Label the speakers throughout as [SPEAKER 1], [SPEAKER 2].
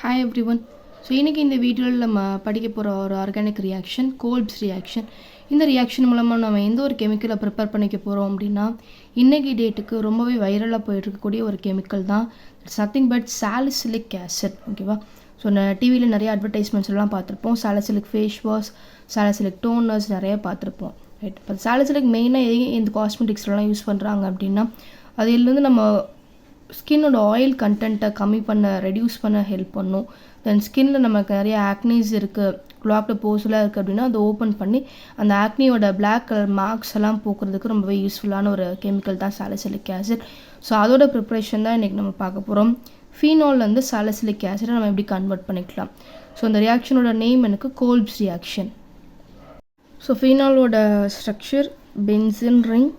[SPEAKER 1] Hi everyone. So இன்றைக்கி இந்த வீடியோவில் நம்ம படிக்க போகிற ஒரு ஆர்கானிக் ரியாக்ஷன் கோல்ப்ஸ் ரியாக்ஷன். இந்த ரியாக்ஷன் மூலமாக நம்ம எந்த ஒரு கெமிக்கலை ப்ரிப்பேர் பண்ணிக்க போகிறோம் அப்படின்னா இன்றைக்கி டேட்டுக்கு ரொம்பவே வைரலாக போயிட்டுருக்கக்கூடிய ஒரு கெமிக்கல் தான். It's nothing but salicylic acid. ஓகேவா? ஸோ டிவியில் நிறைய அட்வர்டைஸ்மெண்ட்ஸ் எல்லாம் பார்த்துருப்போம். Salicylic face wash, salicylic toners நிறைய பார்த்துருப்போம். ரைட். இப்போ சாலிசிலிக் மெயினாக இந்த காஸ்மெட்டிக்ஸ்லாம் யூஸ் பண்ணுறாங்க அப்படின்னா அதிலேருந்து நம்ம ஸ்கின்னோட ஆயில் கண்டென்ட்டை கம்மி பண்ண ரெடியூஸ் பண்ண ஹெல்ப் பண்ணும். தென் ஸ்கின்னில் நமக்கு நிறைய ஆக்னீஸ் இருக்குது, க்ளாக்டு போஸ்லாம் இருக்குது அப்படின்னா அதை ஓப்பன் பண்ணி அந்த ஆக்னியோட பிளாக் கலர் மார்க்ஸ் எல்லாம் போக்குறதுக்கு ரொம்பவே யூஸ்ஃபுல்லான ஒரு கெமிக்கல் தான் சாலிசிலிக் ஆசிட். ஸோ அதோட ப்ரிப்ரேஷன் தான் இன்றைக்கி நம்ம பார்க்க போகிறோம். ஃபீனால்லேருந்து சாலிசிலிக் ஆசிடை நம்ம எப்படி கன்வெர்ட் பண்ணிக்கலாம். ஸோ இந்த ரியாக்ஷனோட நேம் எனக்கு கோல்ப்ஸ் ரியாக்ஷன். ஸோ ஃபீனாலோட structure benzene ring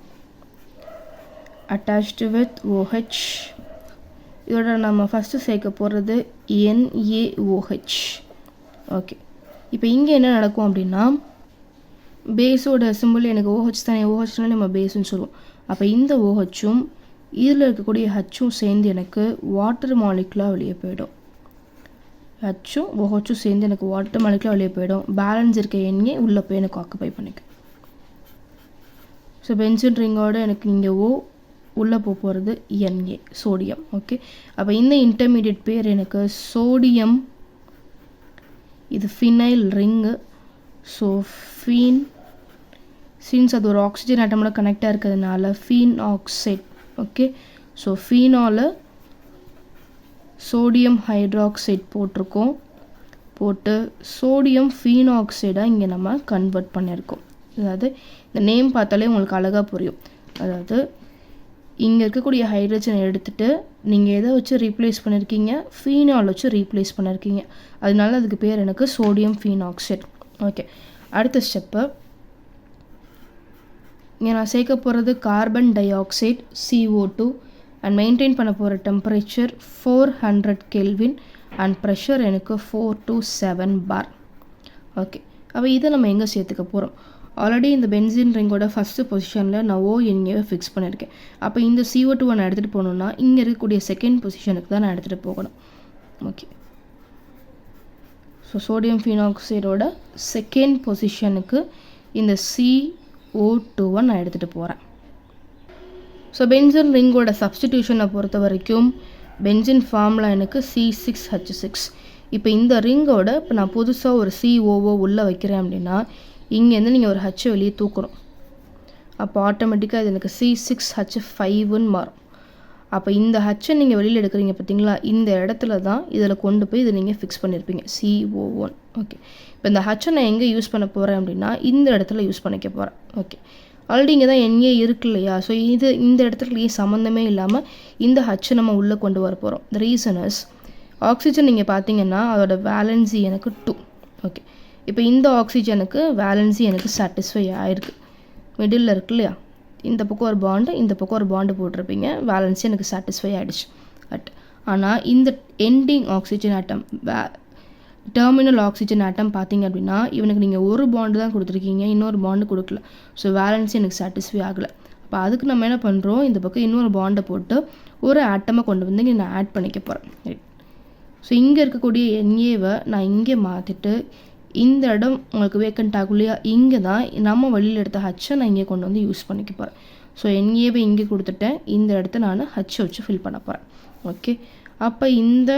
[SPEAKER 1] attached with OH. இதோட நம்ம ஃபஸ்ட்டு சேர்க்க போகிறது NaOH. ஓகே, இப்போ இங்கே என்ன நடக்கும் அப்படின்னா பேஸோட சிம்பிள் எனக்கு OH தானே, OHனால நம்ம பேஸுன்னு சொல்லுவோம். அப்போ இந்த OHும் இதில் இருக்கக்கூடிய ஹச்சும் சேர்ந்து எனக்கு வாட்டர் மாலிகுலாக வெளியே போயிடும். ஹச்சும் OHும் சேர்ந்து எனக்கு வாட்டர் மாலிகுலாக வெளியே போயிடும். பேலன்ஸ் இருக்க எண்ணெய் உள்ளே போய் எனக்கு ஆக்குபை பண்ணிக்கும். ஸோ பென்சின் ரிங்கோட எனக்கு இங்கே உள்ளே போகிறது Na சோடியம். ஓகே, அப்போ இந்த இன்டர்மீடியட் பேர் எனக்கு சோடியம். இது ஃபினைல் ரிங்கு. ஸோ ஃபீன் சின்ஸ் அது ஒரு ஆக்சிஜன் ஆட்டமோட கனெக்டாக இருக்கிறதுனால phenoxide. Okay, so phenol sodium hydroxide போட்டிருக்கோம். போட்டு சோடியம் ஃபீனாக்சைடாக இங்கே நம்ம கன்வெர்ட் பண்ணியிருக்கோம். அதாவது இந்த நேம் பார்த்தாலே உங்களுக்கு அழகாக புரியும். அதாவது இங்கே இருக்கக்கூடிய ஹைட்ரஜனை எடுத்துகிட்டு நீங்கள் எதை வச்சு ரீப்ளேஸ் பண்ணியிருக்கீங்க, ஃபீனால் வச்சு ரீப்ளேஸ் பண்ணியிருக்கீங்க. அதனால அதுக்கு பேர் எனக்கு சோடியம் ஃபீனாக்சைட். ஓகே, அடுத்த ஸ்டெப்பு இங்கே நான் சேர்க்க போகிறது carbon di oxide CO2 and maintain பண்ண போகிற டெம்பரேச்சர் 400 கெல்வின் அண்ட் ப்ரெஷர் எனக்கு 4 to 7 bar. ஓகே, அப்போ இதை நம்ம எங்கே சேர்த்துக்க போகிறோம். ஆல்ரெடி இந்த பென்சின் ரிங்கோட ஃபஸ்ட்டு பொசிஷனில் நான் ONA ஃபிக்ஸ் பண்ணியிருக்கேன். அப்போ இந்த CO2 நான் எடுத்துகிட்டு போகணுன்னா இங்கே இருக்கக்கூடிய செகண்ட் பொசிஷனுக்கு தான் நான் எடுத்துகிட்டு போகணும். ஓகே, ஸோ சோடியம் ஃபீனாக்சைடோட செகண்ட் பொசிஷனுக்கு இந்த CO2 நான் எடுத்துகிட்டு போகிறேன். ஸோ பென்சின் ரிங்கோட சப்ஸ்டிடியூஷனை பொறுத்த வரைக்கும் பென்சின் ஃபார்முலா எனக்கு C6H6. இப்போ இந்த ரிங்கோட இப்போ நான் புதுசாக ஒரு COO உள்ளே வைக்கிறேன் அப்படின்னா இங்கேருந்து நீங்கள் ஒரு ஹச்சை வெளியே தூக்கணும். அப்போ ஆட்டோமேட்டிக்காக இது எனக்கு C6H5ன்னு மாறும். அப்போ இந்த ஹச்சை நீங்கள் வெளியில் எடுக்கிறீங்க பார்த்தீங்களா, இந்த இடத்துல தான் இதில் கொண்டு போய் இதை நீங்கள் ஃபிக்ஸ் பண்ணியிருப்பீங்க CO1. ஓகே, இப்போ இந்த ஹச்சை நான் எங்கே யூஸ் பண்ண போகிறேன் அப்படின்னா இந்த இடத்துல யூஸ் பண்ணிக்க போகிறேன். ஓகே, ஆல்ரெடி இங்கே தான் NA இருக்கு இல்லையா. ஸோ இந்த இடத்துலயே சம்மந்தமே இல்லாமல் இந்த ஹச்சை நம்ம உள்ளே கொண்டு வர போகிறோம். த ரீசன் இஸ் ஆக்சிஜன் நீங்கள் பார்த்தீங்கன்னா அதோட வேலன்சி எனக்கு 2. ஓகே, இப்போ இந்த ஆக்சிஜனுக்கு வேலன்சி எனக்கு சாட்டிஸ்ஃபை ஆகிருக்கு. மிடில் இருக்கு இல்லையா, இந்த பக்கம் ஒரு பாண்டு இந்த பக்கம் ஒரு பாண்டு போட்டிருப்பீங்க, வேலன்சி எனக்கு சாட்டிஸ்ஃபை ஆகிடுச்சு. ஆனால் இந்த ending oxygen atom terminal oxygen atom பார்த்தீங்க அப்படின்னா இவனுக்கு நீங்கள் ஒரு பாண்டு தான் கொடுத்துருக்கீங்க, இன்னொரு பாண்டு கொடுக்கல. ஸோ வேலன்சி எனக்கு சாட்டிஸ்ஃபை ஆகலை. அப்போ அதுக்கு நம்ம என்ன பண்ணுறோம், இந்த பக்கம் இன்னொரு பாண்டை போட்டு ஒரு ஆட்டமை கொண்டு வந்து இங்கே நான் ஆட் பண்ணிக்க போகிறேன். ரைட். ஸோ இங்கே இருக்கக்கூடிய NAவை நான் இங்கே மாற்றிட்டு இந்த இடம் உங்களுக்கு வேக்கண்ட் ஆகும் இல்லையா, இங்கே தான் நம்ம வெளியில் எடுத்த ஹச்சை நான் இங்கே கொண்டு வந்து யூஸ் பண்ணிக்க போகிறேன். ஸோ NAவை இங்கே கொடுத்துட்டேன், இந்த இடத்த நான் ஹச்சை வச்சு ஃபில் பண்ண போகிறேன். ஓகே, அப்போ இந்த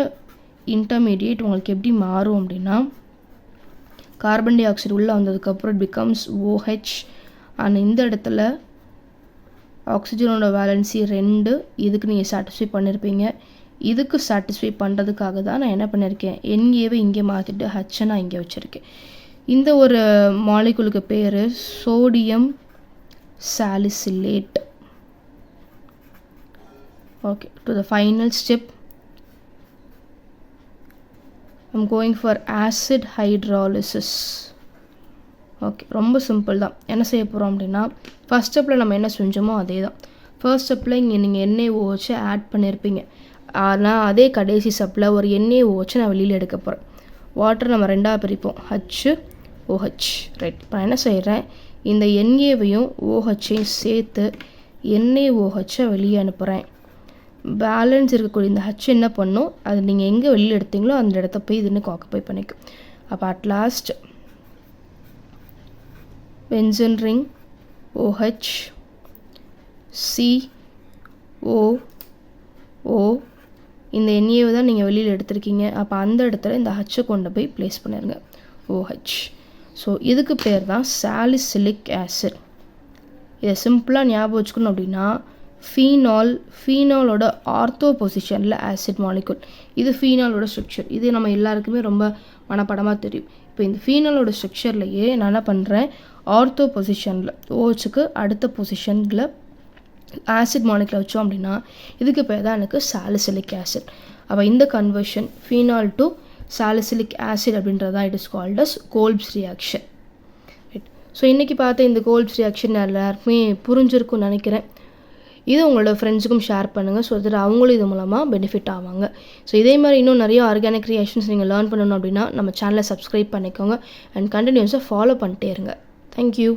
[SPEAKER 1] இன்டர்மீடியேட் உங்களுக்கு எப்படி மாறும் அப்படின்னா கார்பன் டை ஆக்சைடு உள்ளே வந்ததுக்கப்புறம் இட் பிகம்ஸ் OH. ஆனால் இந்த இடத்துல ஆக்சிஜனோட வேலன்சி 2, இதுக்கு நீங்கள் சாட்டிஸ்ஃபை பண்ணியிருப்பீங்க. இதுக்கு சாட்டிஸ்ஃபை பண்ணுறதுக்காக தான் நான் என்ன பண்ணியிருக்கேன், NAவை இங்கே மாற்றிட்டு ஹச்சை நான் இங்கே வச்சுருக்கேன். இந்த ஒரு மாலிகுலுக்கு பேர் sodium salicylate. Okay, to the final step I'm going for acid hydrolysis. Okay, ரொம்ப சிம்பிள் தான். என்ன செய்ய போகிறோம் அப்படின்னா ஃபர்ஸ்ட் ஸ்டெப்பில் நம்ம என்ன செஞ்சோமோ அதே தான். ஃபர்ஸ்ட் ஸ்டெப்பில் இங்கே நீங்கள் NaOH ஆட் பண்ணியிருப்பீங்க. ஆனால் அதே கடைசி ஸ்டெப்பில் ஒரு NaOH நான் வெளியில் எடுக்க போகிறேன். வாட்டர் நம்ம ரெண்டாக பிரிப்போம், HOH. ரைட். இப்போ நான் என்ன செய்கிறேன், இந்த NAவையும் OHையும் சேர்த்து NaOHை வெளியே அனுப்புகிறேன். பேலன்ஸ் இருக்கக்கூடிய இந்த ஹச் என்ன பண்ணும், அது நீங்கள் எங்கே வெளியில் எடுத்தீங்களோ அந்த இடத்த போய் இது இன்னும் ஆக்குபை பண்ணிக்கும். அப்போ at last pension ring OH COO இந்த NaO தான் நீங்கள் வெளியில் எடுத்திருக்கீங்க. அப்போ அந்த இடத்துல இந்த ஹச்சை கொண்டு போய் ப்ளேஸ் பண்ணிடுங்க OH. ஸோ இதுக்கு பேர் தான் சாலிசிலிக் ஆசிட். இதை சிம்பிளாக ஞாபகம் வச்சுக்கணும் அப்படின்னா ஃபீனாலோட ஆர்த்தோ பொசிஷனில் ஆசிட் மாலிகுல். இது ஃபீனாலோட ஸ்ட்ரக்சர். இது நம்ம எல்லாருக்குமே ரொம்ப மனப்படமாக தெரியும். இப்போ இந்த ஃபீனாலோட ஸ்ட்ரக்சர்லையே நான் என்ன பண்ணுறேன், ஆர்த்தோ பொசிஷனில் OHக்கு அடுத்த பொசிஷனில் ஆசிட் மாலிகுலை வச்சோம் அப்படின்னா இதுக்கு பேர் தான் எனக்கு சாலிசிலிக் ஆசிட். அப்போ இந்த conversion phenol to salicylic acid அப்படின்றது தான் it is called as Kolbe's reaction. Right. So இன்றைக்கி பார்த்த இந்த கோல்ப்ஸ் ரியாக்ஷன் எல்லாருக்குமே புரிஞ்சிருக்கும்னு நினைக்கிறேன். இது உங்களோட ஃப்ரெண்ட்ஸுக்கும் ஷேர் பண்ணுங்கள். ஸோ தட் அவங்களும் இது மூலமாக பெனிஃபிட் ஆவாங்க. ஸோ இதே மாதிரி இன்னும் நிறைய ஆர்கானிக் ரியாக்ஷன்ஸ் நீங்கள் லேர்ன் பண்ணணும் அப்படின்னா நம்ம சேனலை சப்ஸ்கிரைப் பண்ணிக்கோங்க அண்ட் கண்டினியூஸாக ஃபாலோ பண்ணிட்டே இருங்க. தேங்க்யூ.